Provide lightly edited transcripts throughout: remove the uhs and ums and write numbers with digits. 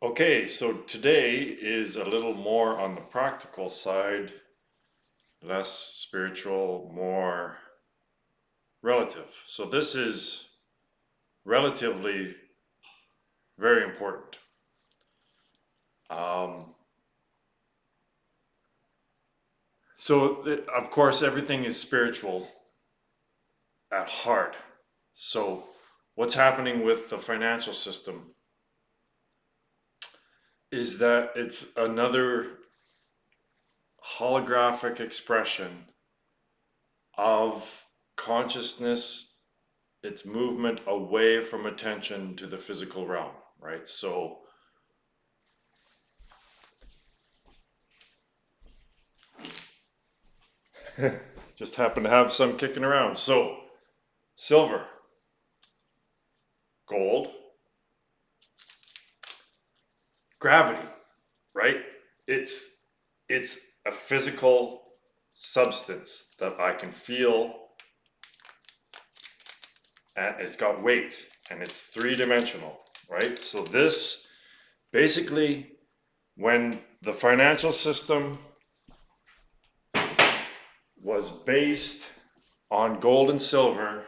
Okay, so today is a little more on the practical side, less spiritual, more relative. So this is relatively very important. Um, of course, everything is spiritual at heart. So, what's happening with the financial system is that it's another holographic expression of consciousness, its movement away from attention to the physical realm, right? So just happen to have some kicking around. So silver, gold, gravity, right? It's it's a physical substance that I can feel, and it's got weight, and it's three-dimensional, right? So this basically, when the financial system was based on gold and silver,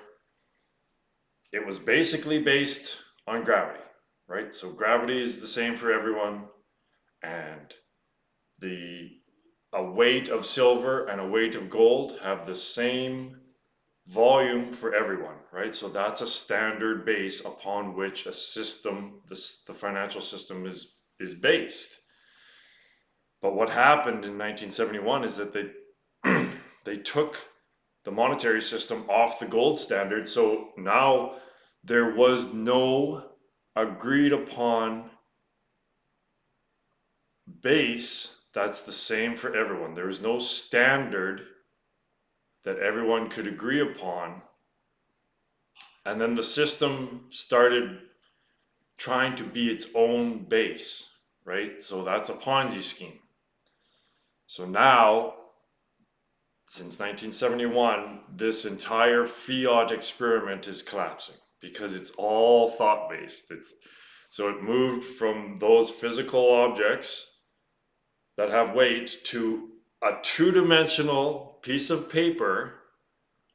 it was basically based on gravity, right? So gravity is the same for everyone, and the a weight of silver and a weight of gold have the same volume for everyone, right? So that's a standard base upon which a system, the financial system is based. But what happened in 1971 is that they took the monetary system off the gold standard. So now there was no agreed upon base that's the same for everyone. There was no standard that everyone could agree upon. And then the system started trying to be its own base, right? So that's a Ponzi scheme. So now, since 1971, this entire fiat experiment is collapsing because it's all thought based. So it moved from those physical objects that have weight to a two-dimensional piece of paper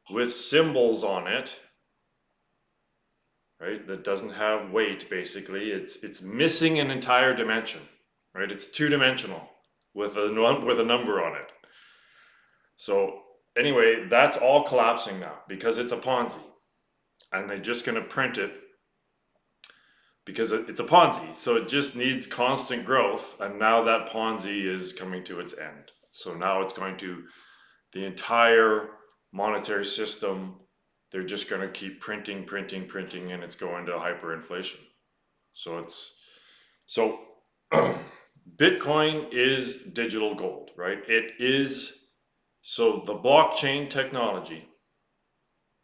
with symbols on it, right? That doesn't have weight. Basically, it's missing an entire dimension, right? It's two-dimensional with a number on it. So anyway, that's all collapsing now because it's a Ponzi, and they're just going to print it because it's a Ponzi. So it just needs constant growth, and now that Ponzi is coming to its end. So now it's going to the entire monetary system. They're just going to keep printing, printing, printing, and it's going to hyperinflation. So so Bitcoin is digital gold, right? It is. So the blockchain technology,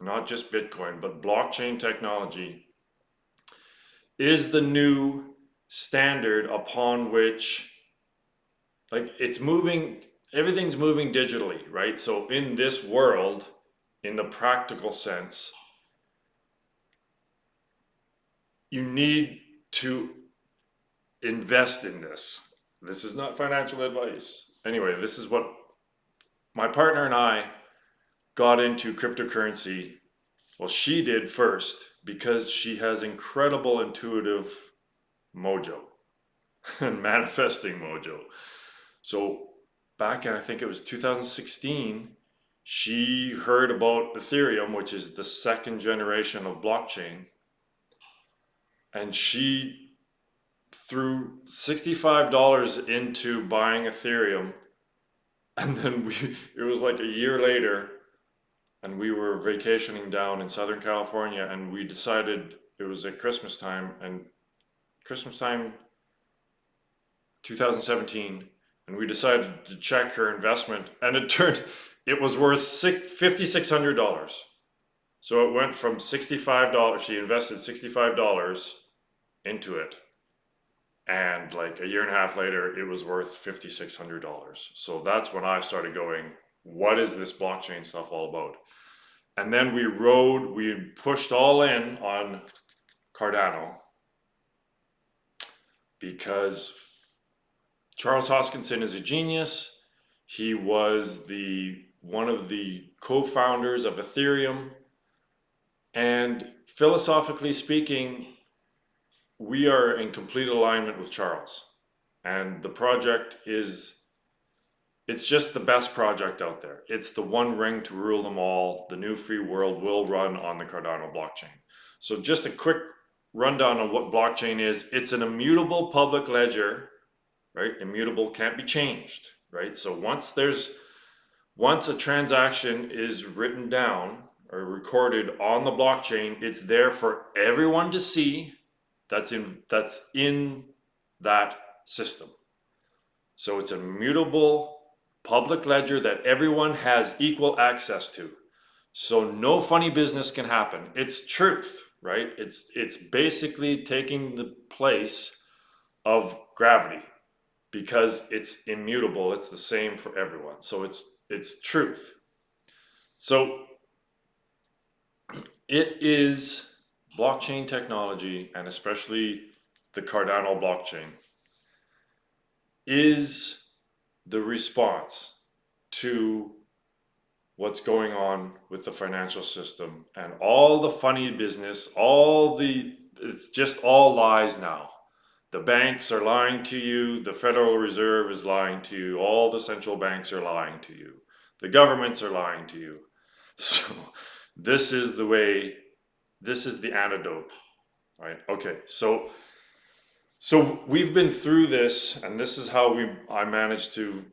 not just Bitcoin, but blockchain technology is the new standard upon which, like, it's moving, everything's moving digitally, right? So in this world, in the practical sense, you need to invest in this. This is not financial advice. Anyway, this is what my partner and I got into cryptocurrency. Well, she did first because she has incredible intuitive mojo and manifesting mojo. So back in, I think it was 2016, she heard about Ethereum, which is the second generation of blockchain, and she threw $65 into buying Ethereum. And then it was like a year later, and we were vacationing down in Southern California, and we decided it was at Christmas time, and Christmas time 2017, and we decided to check her investment, and it was worth $5,600. So it went from $65. She invested $65 into it, and like a year and a half later, it was worth $5,600. So that's when I started going, what is this blockchain stuff all about? And then we pushed all in on Cardano because Charles Hoskinson is a genius. He was one of the co-founders of Ethereum. And philosophically speaking, we are in complete alignment with Charles. And the project it's just the best project out there. It's the one ring to rule them all. The new free world will run on the Cardano blockchain. So just a quick rundown of what blockchain is. It's an immutable public ledger, right? Immutable, can't be changed, right? So once a transaction is written down or recorded on the blockchain, it's there for everyone to see. That's in that system. So it's a mutable public ledger that everyone has equal access to. So no funny business can happen. It's truth, right? It's basically taking the place of gravity because it's immutable. It's the same for everyone. So it's truth. So it is blockchain technology, and especially the Cardano blockchain, is the response to what's going on with the financial system and all the funny business, it's just all lies now. The banks are lying to you, the Federal Reserve is lying to you, all the central banks are lying to you, the governments are lying to you. So this is the antidote, right? Okay, so we've been through this, and this is how I managed to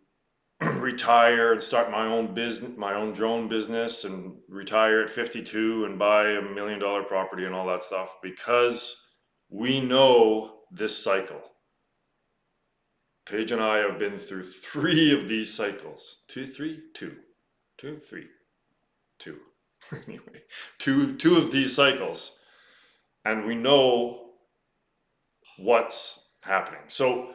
retire and start my own business, my own drone business, and retire at 52 and buy $1 million property and all that stuff, because we know this cycle. Paige and I have been through 3 of these cycles. 2, 3, 2, 2, 3, 2. Anyway, two of these cycles, and we know what's happening. So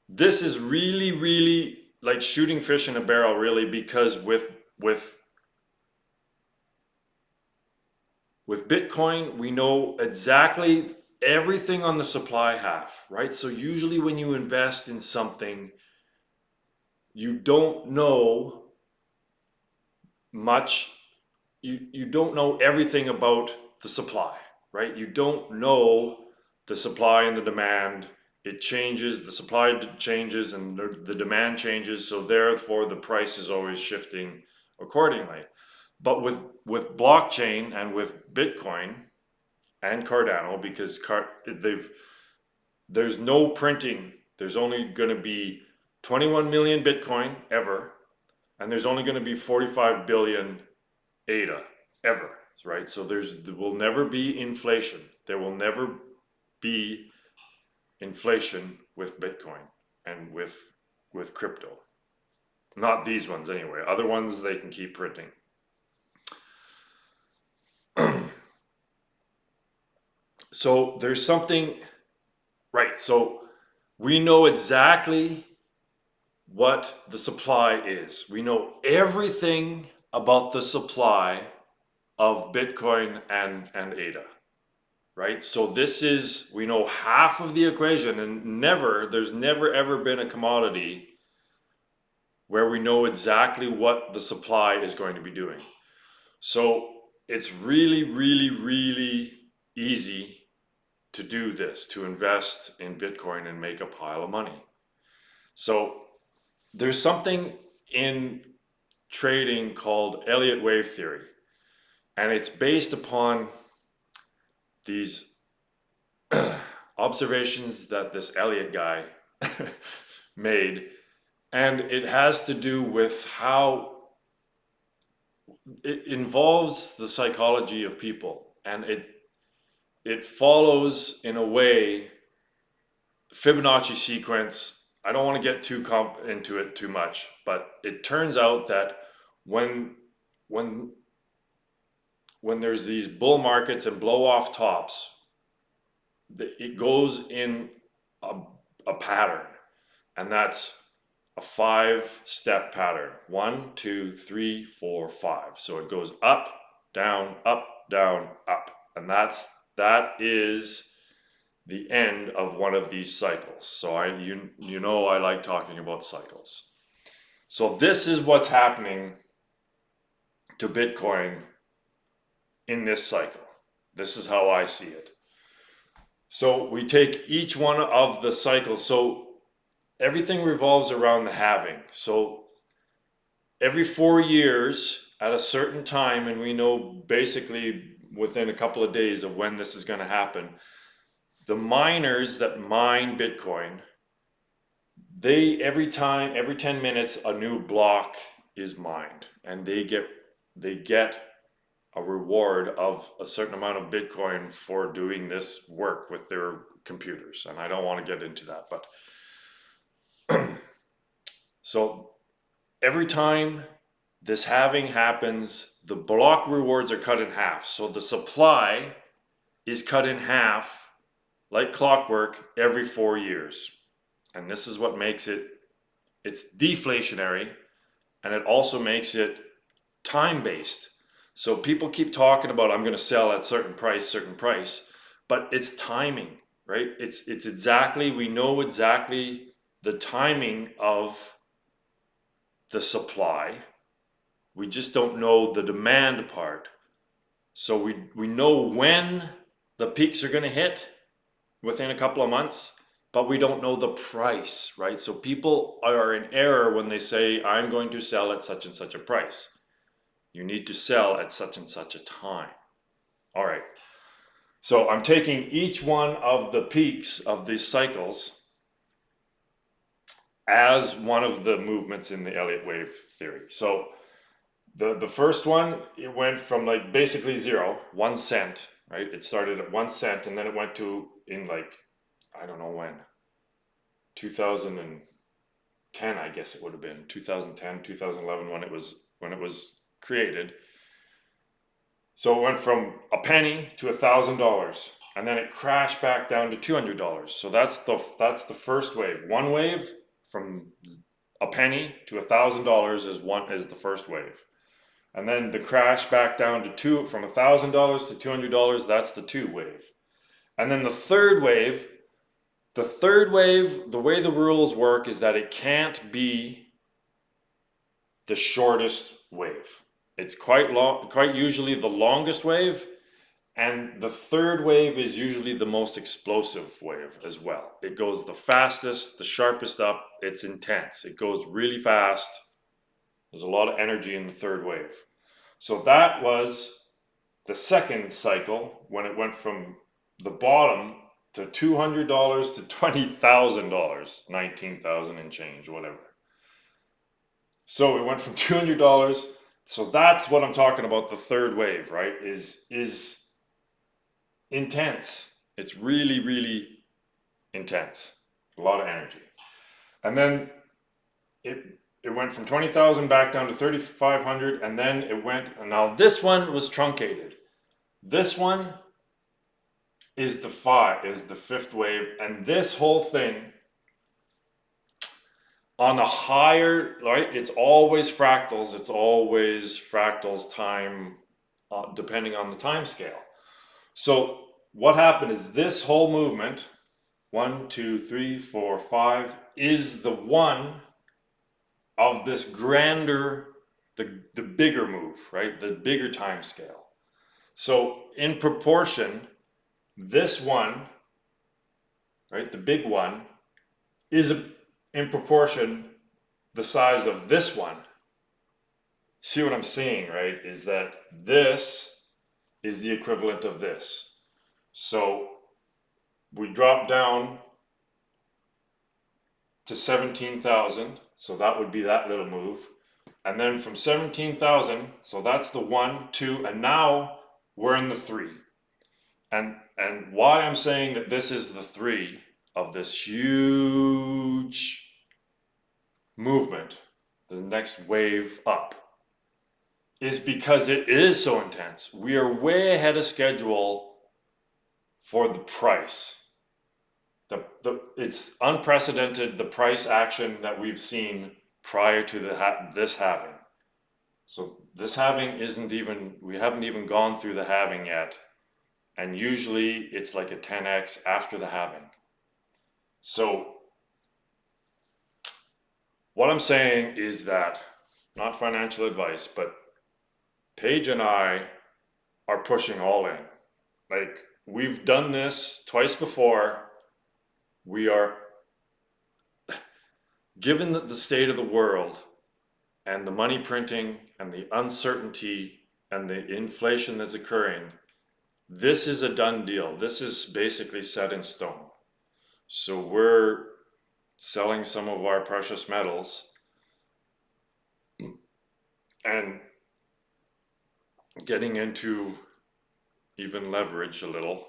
this is really, really like shooting fish in a barrel, really, because with Bitcoin, we know exactly everything on the supply half, right? So usually when you invest in something, you don't know much, you don't know everything about the supply, right? You don't know the supply and the demand. It changes, the supply changes and the demand changes, so therefore the price is always shifting accordingly. But with blockchain and with Bitcoin and Cardano, because there's no printing, there's only going to be 21 million Bitcoin ever, and there's only going to be 45 billion ADA ever, right? So there will never be inflation. There will never be inflation with Bitcoin and with crypto. Not these ones anyway. Other ones they can keep printing. So there's something, right? So we know exactly what the supply is. We know everything about the supply of Bitcoin and ADA. Right? So we know half of the equation, and there's never ever been a commodity where we know exactly what the supply is going to be doing. So it's really, really, really easy to do this, to invest in Bitcoin and make a pile of money. So there's something in trading called Elliott wave theory, and it's based upon these observations that this Elliott guy made, and it has to do with how it involves the psychology of people, and it follows in a way Fibonacci sequence. I don't want to get into it too much, but it turns out that when there's these bull markets and blow off tops, it goes in a pattern, and that's a 5-step pattern. 1, 2, 3, 4, 5. So it goes up, down, up, down, up, and that is the end of one of these cycles. So you know I like talking about cycles. So this is what's happening to Bitcoin in this cycle. This is how I see it. So we take each one of the cycles. So everything revolves around the halving. So every 4 years at a certain time, and we know basically within a couple of days of when this is going to happen, the miners that mine Bitcoin, they every 10 minutes a new block is mined, and they get a reward of a certain amount of Bitcoin for doing this work with their computers. And I don't want to get into that, but so every time this halving happens, the block rewards are cut in half. So the supply is cut in half like clockwork every 4 years. And this is what makes it's deflationary, and it also makes it time-based. So people keep talking about, I'm going to sell at certain price, but it's timing, right? It's exactly, we know exactly the timing of the supply. We just don't know the demand part. So we know when the peaks are going to hit within a couple of months, but we don't know the price, right? So people are in error when they say, I'm going to sell at such and such a price. You need to sell at such and such a time. All right. So I'm taking each one of the peaks of these cycles as one of the movements in the Elliott wave theory. So the first one, it went from like basically 1 cent, right? It started at 1 cent, and then it went to, in like, I don't know when, 2010, I guess it would have been 2010, 2011 when it was created. So it went from a penny to $1,000, and then it crashed back down to $200. So that's the first wave. One wave from a penny to $1,000 is the first wave, and then the crash back down to from $1,000 to $200. That's the two wave, and then the third wave. The way the rules work is that it can't be the shortest wave. It's quite usually the longest wave, and the third wave is usually the most explosive wave as well. It goes the fastest, the sharpest up. It's intense. It goes really fast. There's a lot of energy in the third wave. So that was the second cycle, when it went from the bottom to $200 to $20,000, 19,000 and change, whatever. So it went from $200. So that's what I'm talking about. The third wave, right, is intense. It's really, really intense. A lot of energy. And then it went from 20,000 back down to 3,500, and then it went, and now this one was truncated. This one is the fifth wave, and this whole thing on the higher, right, it's always fractals. It's always fractals time, depending on the time scale. So what happened is this whole movement, 1, 2, 3, 4, 5, is the one of this grander, the bigger move, right? The bigger time scale. So in proportion, this one, right, the big one, is in proportion the size of this one. See what I'm saying, right? Is that this is the equivalent of this. So we drop down to 17,000. So that would be that little move. And then from 17,000, so that's the 1, 2, and now we're in the 3. And why I'm saying that this is the 3 of this huge movement, the next wave up, is because it is so intense. We are way ahead of schedule for the price. It's unprecedented, the price action that we've seen prior to this halving. So this halving we haven't even gone through the halving yet, and usually it's like a 10x after the halving. So what I'm saying is that, not financial advice, but Paige and I are pushing all in. Like, we've done this twice before. We are, given the state of the world and the money printing and the uncertainty and the inflation that's occurring, this is a done deal. This is basically set in stone. So we're selling some of our precious metals and getting into even leverage a little,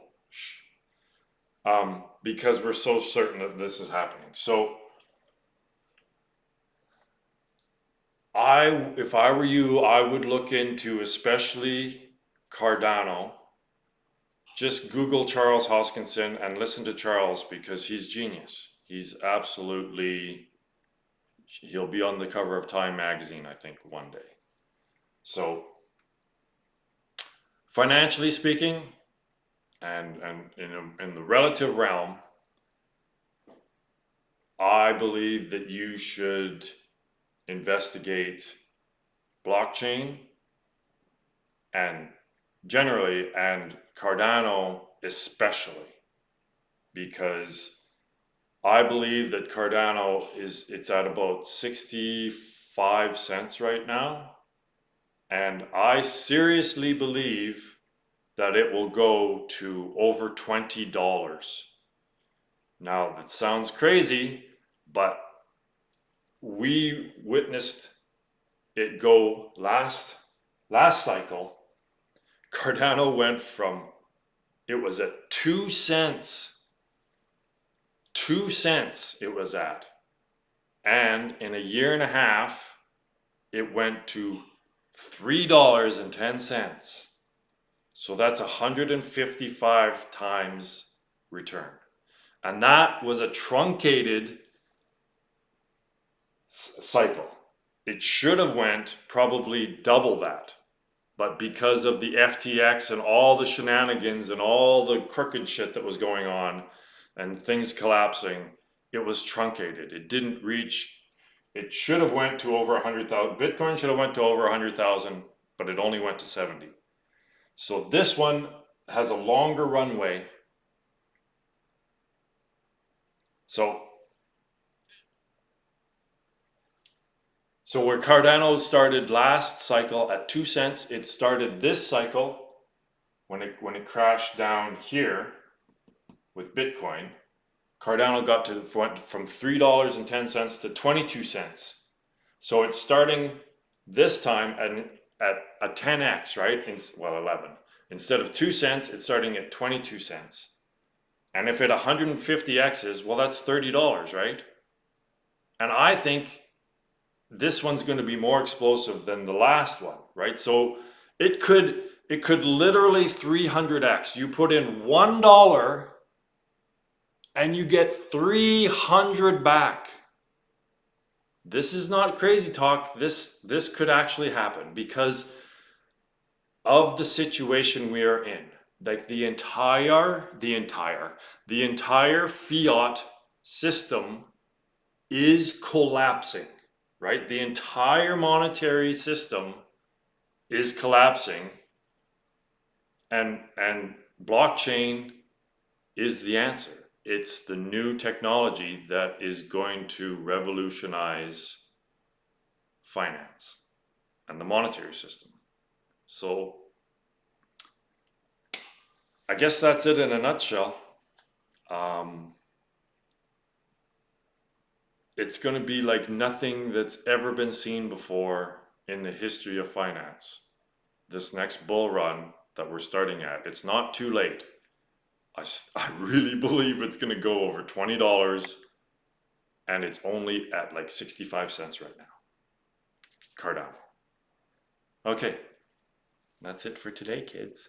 because we're so certain that this is happening. So if I were you, I would look into especially Cardano. Just Google Charles Hoskinson and listen to Charles, because he's genius. He's absolutely, he'll be on the cover of Time magazine, I think, one day. So financially speaking, and in the relative realm, I believe that you should investigate blockchain and generally, and Cardano especially, because I believe that Cardano it's at about 65 cents right now, and I seriously believe that it will go to over $20. Now, that sounds crazy, but we witnessed it go last cycle. Cardano went from, it was at 2 cents. 2 cents it was at. And in a year and a half, it went to $3.10. So that's 155 times return. And that was a truncated cycle. It should have went probably double that. But because of the FTX and all the shenanigans and all the crooked shit that was going on and things collapsing, it was truncated. It didn't reach, it should have went to over 100,000. Bitcoin should have went to over 100,000, but it only went to 70. So this one has a longer runway. So where Cardano started last cycle at 2 cents, it started this cycle when it crashed down here with Bitcoin. Cardano went from $3.10 to 22 cents. So it's starting this time at a 10x, right? 11. Instead of 2 cents, it's starting at 22 cents. And if it 150x's, well, that's $30, right? And I think this one's going to be more explosive than the last one, right? So it could literally 300x. You put in $1 and you get 300 back. This is not crazy talk. This could actually happen because of the situation we are in. Like the entire fiat system is collapsing, right? The entire monetary system is collapsing, and blockchain is the answer. It's the new technology that is going to revolutionize finance and the monetary system. So I guess that's it in a nutshell. It's going to be like nothing that's ever been seen before in the history of finance. This next bull run that we're starting at, it's not too late. I really believe it's going to go over $20, and it's only at like 65 cents right now. Cardano. Okay, that's it for today, kids.